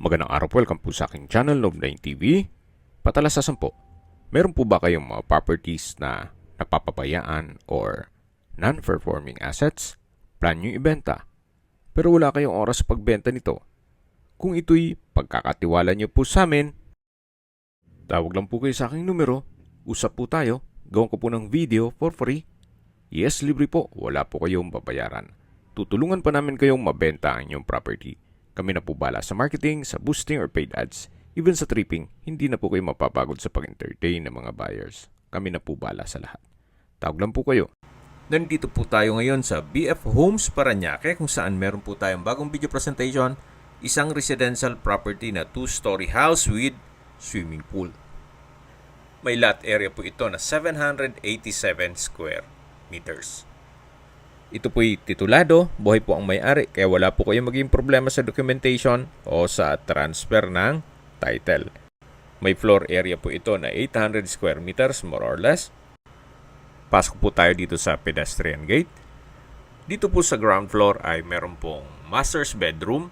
Magandang araw po, welcome po sa aking channel, Love9 TV. Patalasasan po, meron po ba kayong mga properties na napapabayaan or non-performing assets? Plan nyo ibenta, pero wala kayong oras sa pagbenta nito. Kung ito'y pagkakatiwala nyo po sa amin, tawag lang po kayo sa aking numero, usap po tayo, gawin ko po ng video for free. Yes, libre po, wala po kayong babayaran. Tutulungan pa namin kayong mabenta ang inyong property. Kami na po bala sa marketing, sa boosting or paid ads. Even sa tripping, hindi na po kayo mapapagod sa pag-entertain ng mga buyers. Kami na po bala sa lahat. Tawag lang po kayo. Nandito po tayo ngayon sa BF Homes Parañaque kung saan meron po tayong bagong video presentation. Isang residential property na 2-story house with swimming pool. May lot area po ito na 787 square meters. Ito po'y titulado, buhay po ang may-ari, kaya wala po kayong maging problema sa documentation o sa transfer ng title. May floor area po ito na 800 square meters more or less. Pasok po tayo dito sa pedestrian gate. Dito po sa ground floor ay meron pong master's bedroom.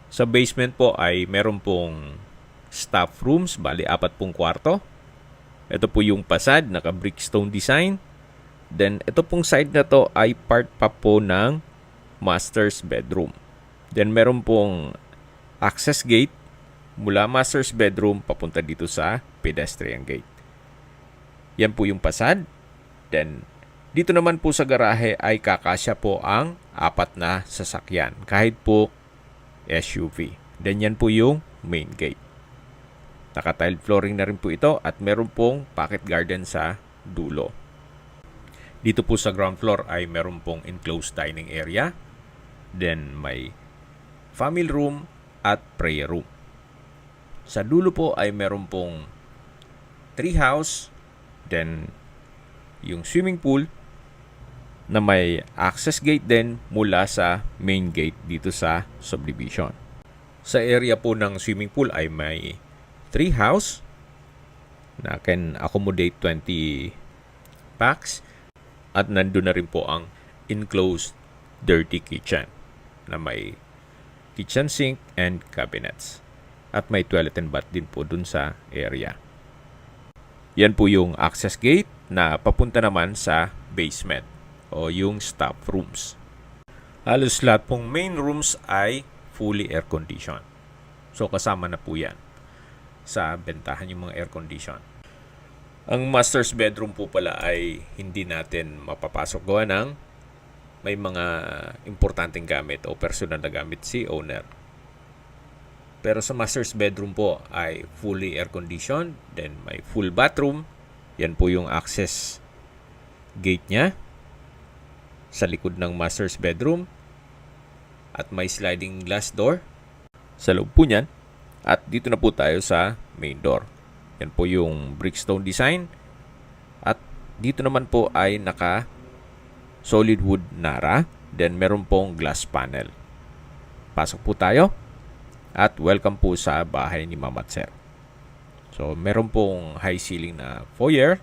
Sa basement po ay meron pong staff rooms, bali 4 pong kwarto. Ito po yung facade, naka-brickstone design. Then, ito pong side na to ay part pa po ng master's bedroom. Then, meron pong access gate mula master's bedroom papunta dito sa pedestrian gate. Yan po yung facade. Then, dito naman po sa garahe ay kakasya po ang 4 na sasakyan. Kahit po SUV. Then, yan po yung main gate. Naka-tile flooring na rin po ito at meron pong pocket garden sa dulo. Dito po sa ground floor ay meron pong enclosed dining area. Then may family room at prayer room. Sa dulo po ay meron pong tree house. Then yung swimming pool na may access gate din mula sa main gate dito sa subdivision. Sa area po ng swimming pool ay may tree house na can accommodate 20 packs. At nandun na rin po ang enclosed dirty kitchen na may kitchen sink and cabinets. At may toilet and bath din po dun sa area. Yan po yung access gate na papunta naman sa basement o yung staff rooms. Halos lahat pong main rooms ay fully air conditioned. So kasama na po yan sa bentahan yung mga air condition. Ang master's bedroom po pala ay hindi natin mapapasok gawa ng may mga importanteng gamit o personal na gamit si owner. Pero sa master's bedroom po ay fully air conditioned, then may full bathroom. Yan po yung access gate niya sa likod ng master's bedroom at may sliding glass door sa loob po niyan. At dito na po tayo sa main door. Yan po yung brickstone design. At dito naman po ay naka solid wood nara. Then meron pong glass panel. Pasok po tayo. At welcome po sa bahay ni Mama at Sir. So meron pong high ceiling na foyer.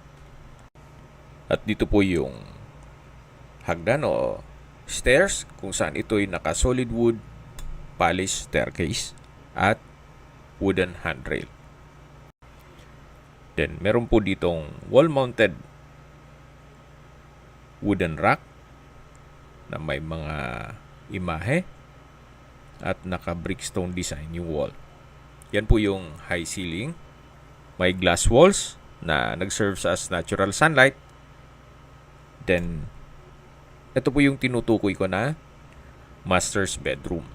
At dito po yung hagdan o stairs kung saan ito ay naka solid wood polished staircase at wooden handrail. Then, meron po ditong wall-mounted wooden rack na may mga imahe at naka-brickstone design yung wall. Yan po yung high ceiling. May glass walls na nag-serve as natural sunlight. Then, ito po yung tinutukoy ko na master's bedroom.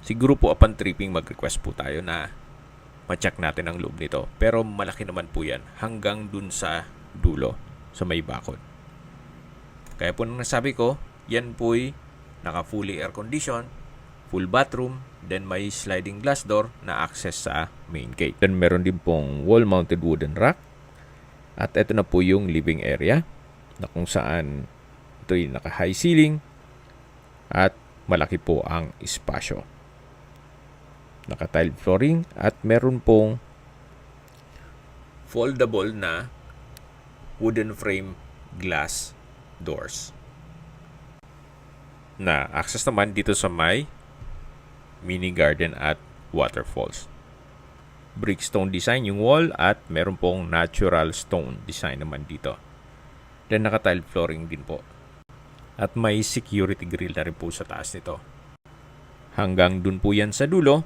Siguro po upon tripping mag-request po tayo na ma-check natin ang loob nito. Pero malaki naman po yan hanggang dun sa dulo, sa may bakod. Kaya po nang nasabi ko, yan po'y naka-fully air condition, full bathroom, then may sliding glass door na access sa main gate. Then meron din pong wall-mounted wooden rack. At ito na po yung living area na kung saan ito'y naka-high ceiling at malaki po ang espasyo. Naka-tile flooring at meron pong foldable na wooden frame glass doors. Na access naman dito sa may mini garden at waterfalls. Brickstone design yung wall at meron pong natural stone design naman dito. Then naka-tile flooring din po. At may security grill na rin po sa taas nito. Hanggang dun po yan sa dulo.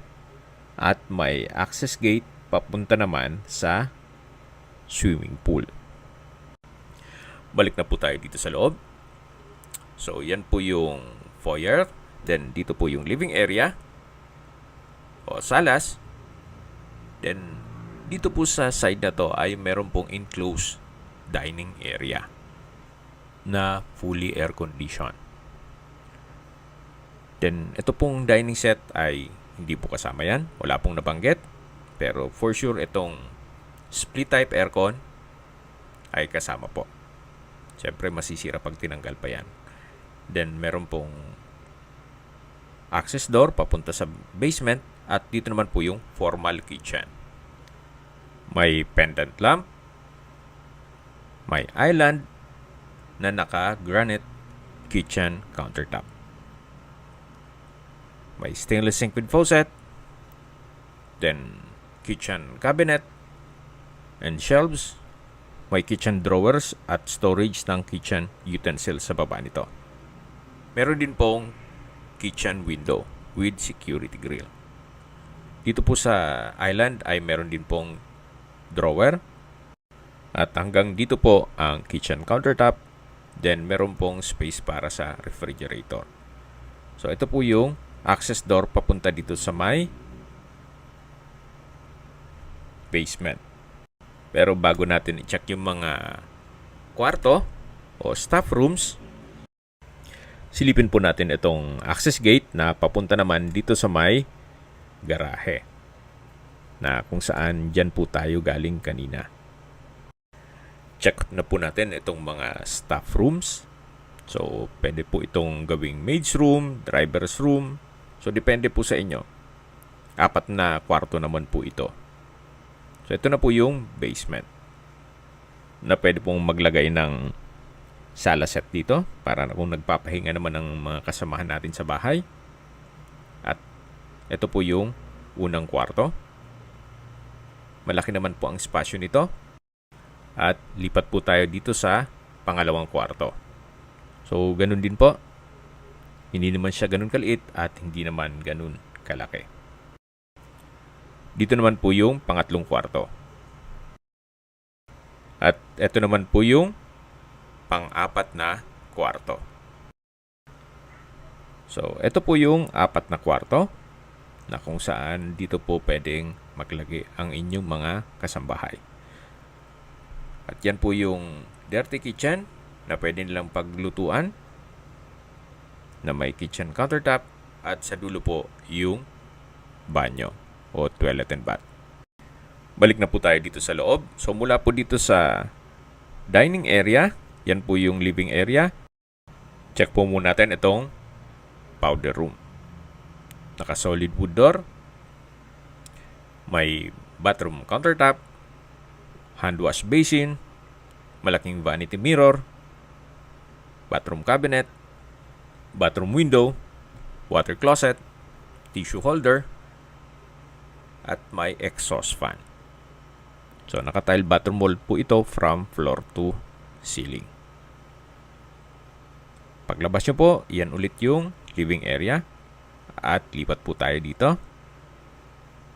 At may access gate papunta naman sa swimming pool. Balik na po tayo dito sa loob. So yan po yung foyer. Then dito po yung living area o salas. Then dito po sa side na to ay meron pong enclosed dining area na fully air conditioned. Then ito pong dining set ay hindi po kasama yan. Wala pong nabanggit. Pero for sure itong split type aircon ay kasama po. Siyempre masisira pag tinanggal pa yan. Then meron pong access door papunta sa basement at dito naman po yung formal kitchen. May pendant lamp, may island na naka-granite kitchen countertop. May stainless sink with faucet, then kitchen cabinet and shelves. May kitchen drawers at storage ng kitchen utensils sa baba nito. Meron din pong kitchen window with security grill. Dito po sa island ay meron din pong drawer. At hanggang dito po ang kitchen countertop. Then meron pong space para sa refrigerator. So ito po yung access door papunta dito sa may basement. Pero bago natin i-check yung mga kwarto o staff rooms, silipin po natin itong access gate na papunta naman dito sa may garahe. Na kung saan dyan po tayo galing kanina. Check na po natin itong mga staff rooms. So, pwede po itong gawing maid's room, driver's room. So, depende po sa inyo. 4 na kwarto naman po ito. So, ito na po yung basement. Na pwede pong maglagay ng sala set dito para kung nagpapahinga naman ng mga kasamahan natin sa bahay. At ito po yung unang kwarto. Malaki naman po ang spasyo nito. At lipat po tayo dito sa pangalawang kwarto. So, ganun din po. Hindi naman siya ganun kaliit at hindi naman ganun kalaki. Dito naman po yung pangatlong kwarto. At ito naman po yung pang-apat na kwarto. So, ito po yung 4 na kwarto na kung saan dito po pwedeng maglagay ang inyong mga kasambahay. At yan po yung dirty kitchen na pwede nilang paglutuan na may kitchen countertop at sa dulo po yung banyo o toilet and bath. Balik na po tayo dito sa loob. So mula po dito sa dining area, yan po yung living area. Check po muna natin itong powder room. Naka-solid wood door. May bathroom countertop. Hand wash basin, malaking vanity mirror, bathroom cabinet, bathroom window, water closet, tissue holder, at may exhaust fan. So, naka-tile bathroom wall po ito from floor to ceiling. Paglabas nyo po, yan ulit yung living area at lipat po tayo dito.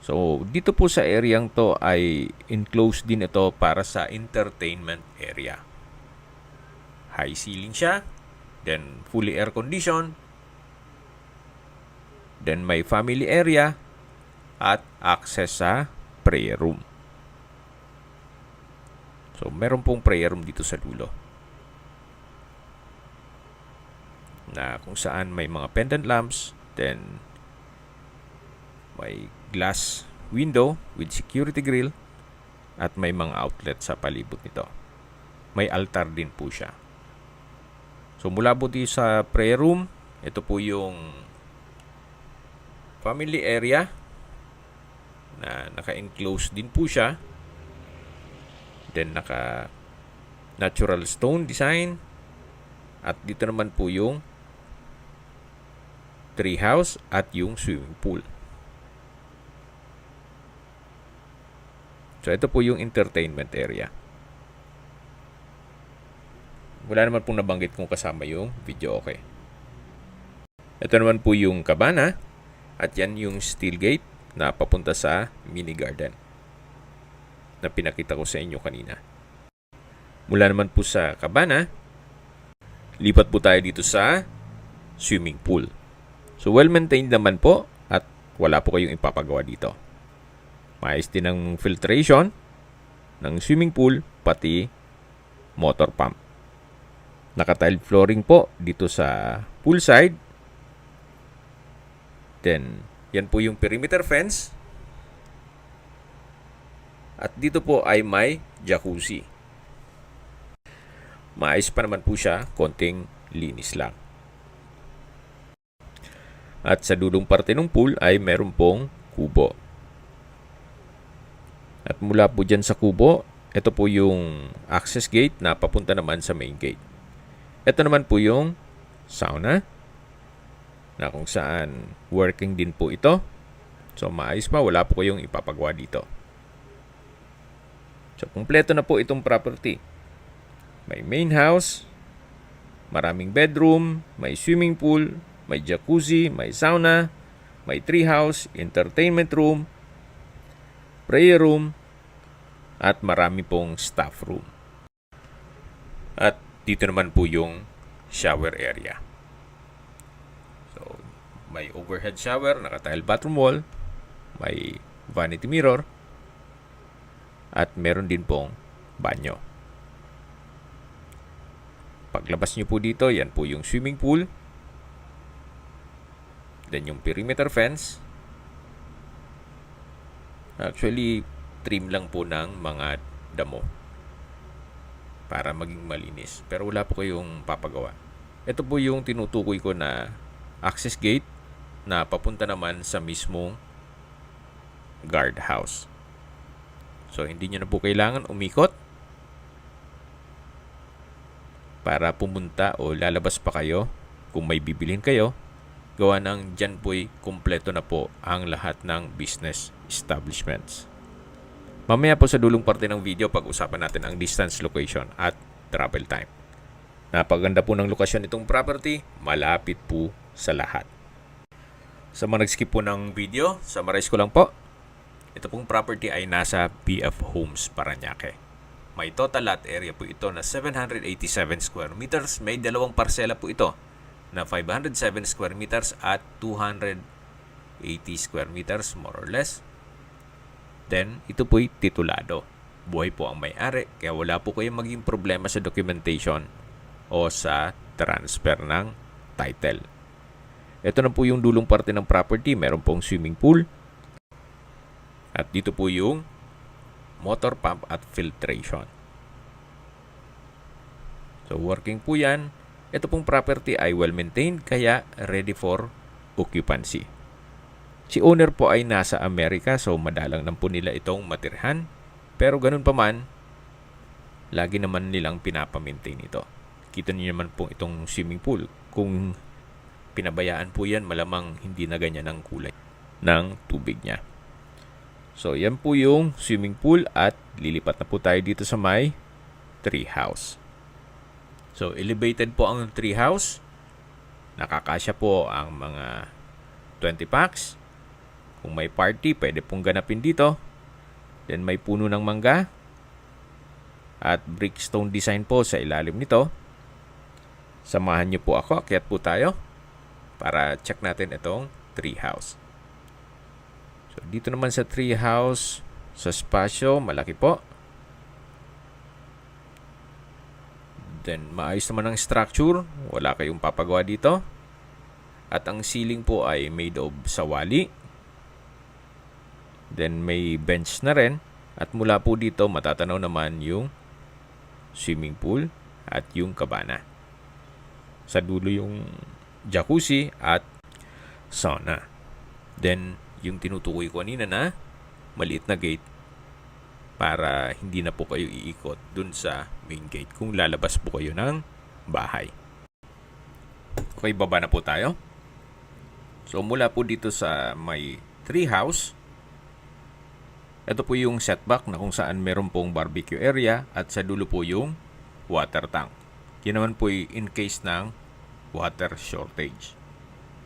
So, dito po sa areang to ay enclosed din ito para sa entertainment area. High ceiling siya, then fully air conditioned, then may family area, at access sa prayer room. So, meron pong prayer room dito sa dulo. Na kung saan may mga pendant lamps, then may glass window with security grill at may mga outlet sa palibot nito. May altar din po siya. So mula po dito sa prayer room, ito po yung family area na naka-enclose din po siya. Then naka natural stone design at dito naman po yung tree house at yung swimming pool. So, ito po yung entertainment area. Wala naman pong nabanggit kung kasama yung video okay. Ito naman po yung kabana at yan yung steel gate na papunta sa mini garden na pinakita ko sa inyo kanina. Mula naman po sa kabana, lipat po tayo dito sa swimming pool. So well-maintained naman po at wala po kayong ipapagawa dito. Maayos din ang filtration ng swimming pool pati motor pump. Naka-tile flooring po dito sa poolside. Then, yan po yung perimeter fence. At dito po ay may jacuzzi. Maayos pa naman po siya, konting linis lang. At sa dulong parte ng pool ay meron pong kubo. At mula po dyan sa kubo, ito po yung access gate na papunta naman sa main gate. Ito naman po yung sauna na kung saan working din po ito. So maayos pa, wala po kayong ipapagawa dito. So kumpleto na po itong property. May main house, maraming bedroom, may swimming pool, may jacuzzi, may sauna, may treehouse, entertainment room, prayer room, at marami pong staff room. At dito naman po yung shower area. So, may overhead shower, naka-tile bathroom wall, may vanity mirror, at meron din pong banyo. Paglabas nyo po dito, yan po yung swimming pool. Then yung perimeter fence. Actually, trim lang po ng mga damo para maging malinis. Pero wala po kayong papagawa. Ito po yung tinutukoy ko na access gate na papunta naman sa mismong guardhouse. So, hindi nyo na po kailangan umikot para pumunta o lalabas pa kayo kung may bibilhin kayo. Gawa ng dyan po'y kumpleto na po ang lahat ng business establishments. Mamaya po sa dulong parte ng video, pag-usapan natin ang distance, location at travel time. Napaganda po ng lokasyon itong property, malapit po sa lahat. Sa mga nag-skip po ng video, summarize ko lang po. Ito pong property ay nasa BF Homes, Parañaque. May total lot area po ito na 787 square meters. May dalawang parsela po ito na 507 square meters at 280 square meters more or less. Then, ito po'y titulado. Buhay po ang may-ari, kaya wala po kayong maging problema sa documentation o sa transfer ng title. Ito na po yung dulong parte ng property. Meron pong swimming pool. At dito po yung motor pump at filtration. So, working po yan. Ito pong property ay well-maintained, kaya ready for occupancy. Si owner po ay nasa Amerika, so madalang lang po nila itong matirhan. Pero ganun pa man, lagi naman nilang pinapamaintain ito. Kita niyo naman po itong swimming pool. Kung pinabayaan po yan, malamang hindi na ganyan ang kulay ng tubig niya. So, yan po yung swimming pool at lilipat na po tayo dito sa may treehouse. So, elevated po ang treehouse. Nakakasya po ang mga 20 packs. Kung may party, pwede pong ganapin dito. Then, may puno ng mangga. At brickstone design po sa ilalim nito. Samahan niyo po ako. Akyat po tayo para check natin itong treehouse. So, dito naman sa treehouse, sa spasyo, malaki po. Then, maayos naman ang structure. Wala kayong papagawa dito. At ang ceiling po ay made of sawali. Then, may bench na rin. At mula po dito, matatanaw naman yung swimming pool at yung kabana. Sa dulo yung jacuzzi at sauna. Then, yung tinutukoy ko kanina na maliit na gate para hindi na po kayo iikot dun sa main gate kung lalabas po kayo ng bahay. Okay, baba na po tayo. So, mula po dito sa may treehouse, Ito po yung setback na kung saan meron pong barbecue area at sa dulo po yung water tank. Yan naman po in case ng water shortage.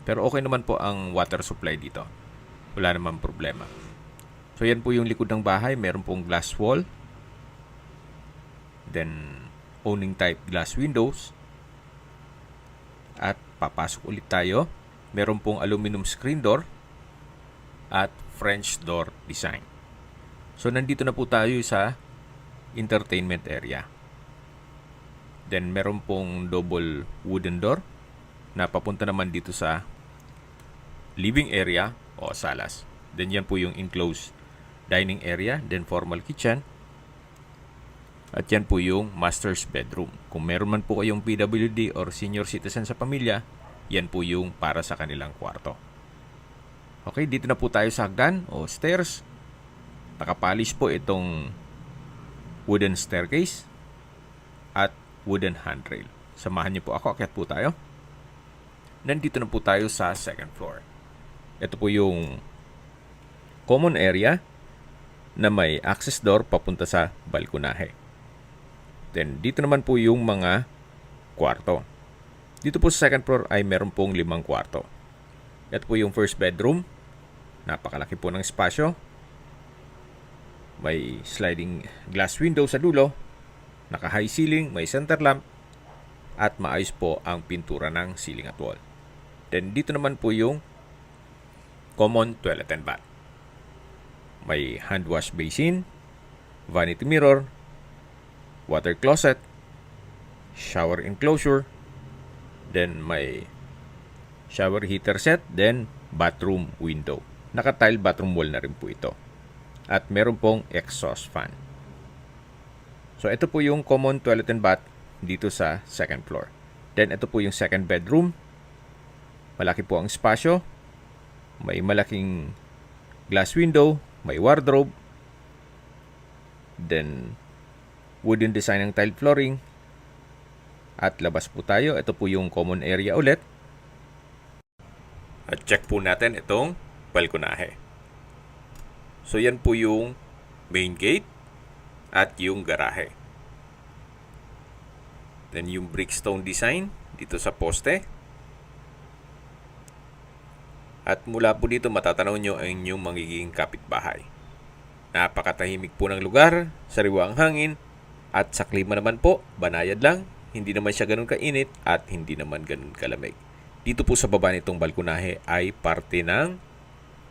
Pero okay naman po ang water supply dito. Wala naman problema. So yan po yung likod ng bahay. Meron pong glass wall. Then owning type glass windows. At papasok ulit tayo. Meron pong aluminum screen door at French door design. So nandito na po tayo sa entertainment area. Then meron pong double wooden door na papunta naman dito sa living area o salas. Then yan po yung enclosed dining area, then formal kitchen. At yan po yung master's bedroom. Kung meron man po kayong PWD or senior citizen sa pamilya, yan po yung para sa kanilang kwarto. Okay, dito na po tayo sa hagdan o stairs. Nakapalis po itong wooden staircase at wooden handrail. Samahan niyo po ako, akyat po tayo. Nandito na po tayo sa second floor. Ito po yung common area na may access door papunta sa balkonahe. Then dito naman po yung mga kwarto. Dito po sa second floor ay meron pong 5 kwarto. Ito po yung first bedroom. Napakalaki po ng espasyo. May sliding glass window sa dulo, naka-high ceiling, may center lamp, at maayos po ang pintura ng ceiling at wall. Then dito naman po yung common toilet and bath. May hand wash basin, vanity mirror, water closet, shower enclosure, then may shower heater set, then bathroom window. Naka-tile bathroom wall na rin po ito. At meron pong exhaust fan. So ito po yung common toilet and bath dito sa second floor. Then ito po yung second bedroom. Malaki po ang espasyo. May malaking glass window, may wardrobe. Then wooden design ng tile flooring. At labas po tayo. Ito po yung common area ulit. At check po natin itong balkonahe. So yan po yung main gate at yung garahe. Then yung brickstone design dito sa poste. At mula po dito matatanaw nyo ang inyong magiging kapitbahay. Napakatahimik po ng lugar, sariwa ang hangin, at sa klima naman po, banayad lang, hindi naman siya ganun kainit at hindi naman ganun kalamig. Dito po sa baba nitong balkonahe ay parte ng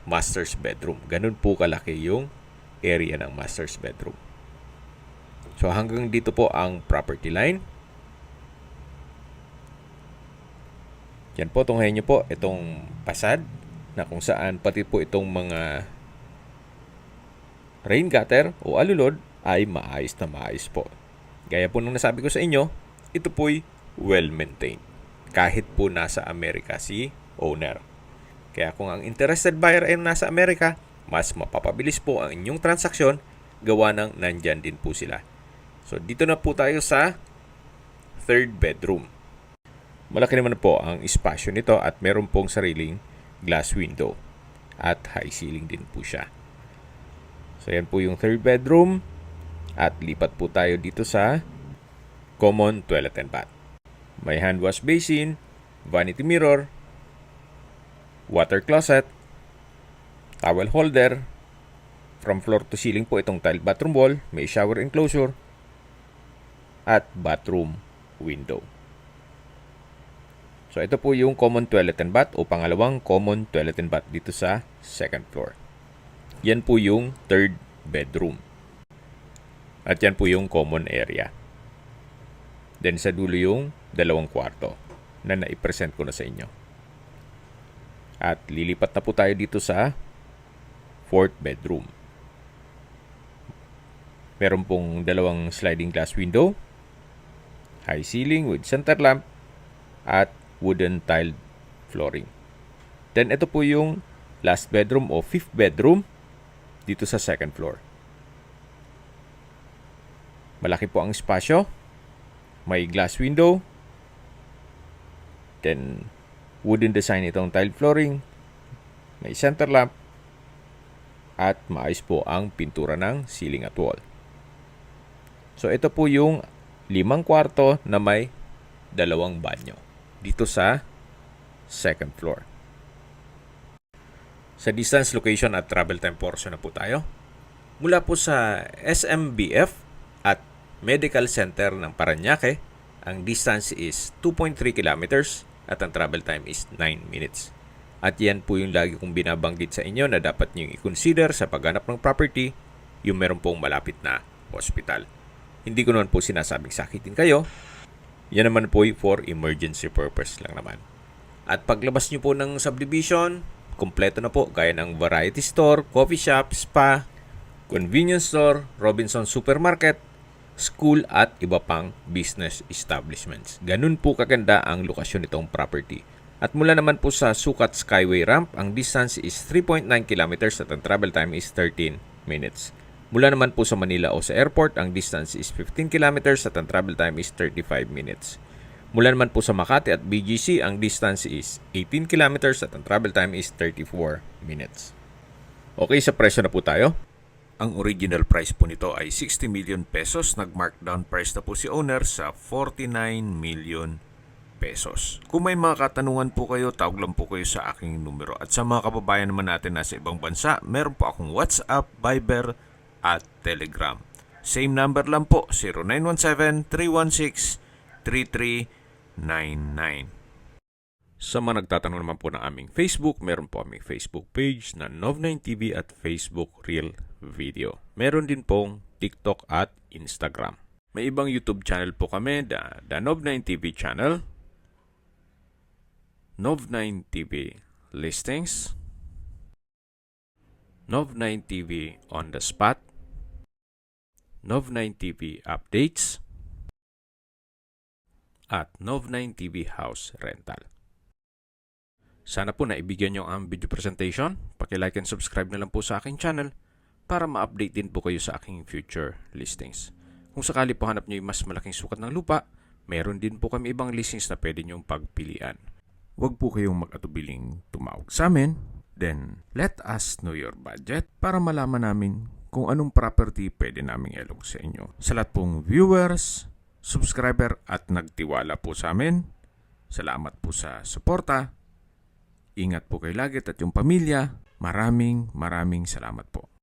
master's bedroom. Ganun po kalaki yung area ng master's bedroom. So hanggang dito po ang property line. Yan po, tunghayin nyo po itong pasad na kung saan pati po itong mga rain gutter o alulod ay maayos na maayos po. Gaya po nung nasabi ko sa inyo, ito po'y well-maintained. Kahit po nasa Amerika si owner. Kaya kung ang interested buyer ay nasa Amerika, mas mapapabilis po ang inyong transaksyon gawa ng nandyan din po sila. So dito na po tayo sa third bedroom. Malaki naman po ang espasyo nito at meron pong sariling glass window at high ceiling din po siya. So yan po yung third bedroom at lipat po tayo dito sa common toilet and bath. May hand wash basin, vanity mirror, water closet, towel holder, from floor to ceiling po itong tile bathroom wall, may shower enclosure, at bathroom window. So ito po yung common toilet and bath o pangalawang common toilet and bath dito sa second floor. Yan po yung third bedroom. At yan po yung common area. Then sa dulo yung 2 kwarto na naipresent ko na sa inyo. At lilipat na po tayo dito sa fourth bedroom. Meron pong 2 sliding glass window, high ceiling with center lamp, at wooden tiled flooring. Then ito po yung last bedroom o fifth bedroom dito sa second floor. Malaki po ang espasyo. May glass window. Then wooden design itong tile flooring. May center lamp. at maayos po ang pintura ng ceiling at wall. So ito po yung 5 kwarto na may 2 banyo dito sa second floor. Sa distance, location at travel time portion na po tayo. Mula po sa SMBF at Medical Center ng Parañaque, ang distance is 2.3 kilometers at ang travel time is 9 minutes. At yan po yung lagi kong binabanggit sa inyo na dapat nyo i-consider sa paghanap ng property, yung meron pong malapit na hospital. Hindi ko naman po sinasabing sakitin kayo. Yan naman po for emergency purpose lang naman. At paglabas nyo po ng subdivision, kompleto na po gaya ng variety store, coffee shop, spa, convenience store, Robinson Supermarket, school at iba pang business establishments. Ganun po kaganda ang lokasyon nitong property. At mula naman po sa Sukat Skyway Ramp, ang distance is 3.9 kilometers at ang travel time is 13 minutes. Mula naman po sa Manila o sa airport, ang distance is 15 kilometers at ang travel time is 35 minutes. Mula naman po sa Makati at BGC, ang distance is 18 kilometers at ang travel time is 34 minutes. Okay, sa presyo na po tayo. Ang original price po nito ay 60 million pesos. Nag-markdown price na po si owner sa 49 million pesos. Kung may mga katanungan po kayo, tawag lang po kayo sa aking numero. At sa mga kababayan naman natin nasa ibang bansa, meron po akong WhatsApp, Viber at Telegram. Same number lang po, 0917-316-3399. Sa mga nagtatanong naman po ng aming Facebook, meron po aming Facebook page na Nov9TV at Facebook Real Video. Meron din pong TikTok at Instagram. May ibang YouTube channel po kami, the Nov9TV channel, Nov9TV Listings, Nov9TV On The Spot, Nov9TV Updates, at Nov9TV House Rental. Sana po naibigyan nyo ang video presentation. Paki-like and subscribe na lang po sa aking channel para ma-update din po kayo sa aking future listings. Kung sakali po hanap nyo yung mas malaking sukat ng lupa, meron din po kami ibang listings na pwede nyong pagpilian. Huwag po kayong mag-atubiling tumawag sa amin. Then, let us know your budget para malaman namin kung anong property pwede naming ilog sa inyo. Sa lahat pong viewers, subscriber at nagtiwala po sa amin, salamat po sa suporta. Ingat po kayo lagi at yung pamilya. Maraming salamat po.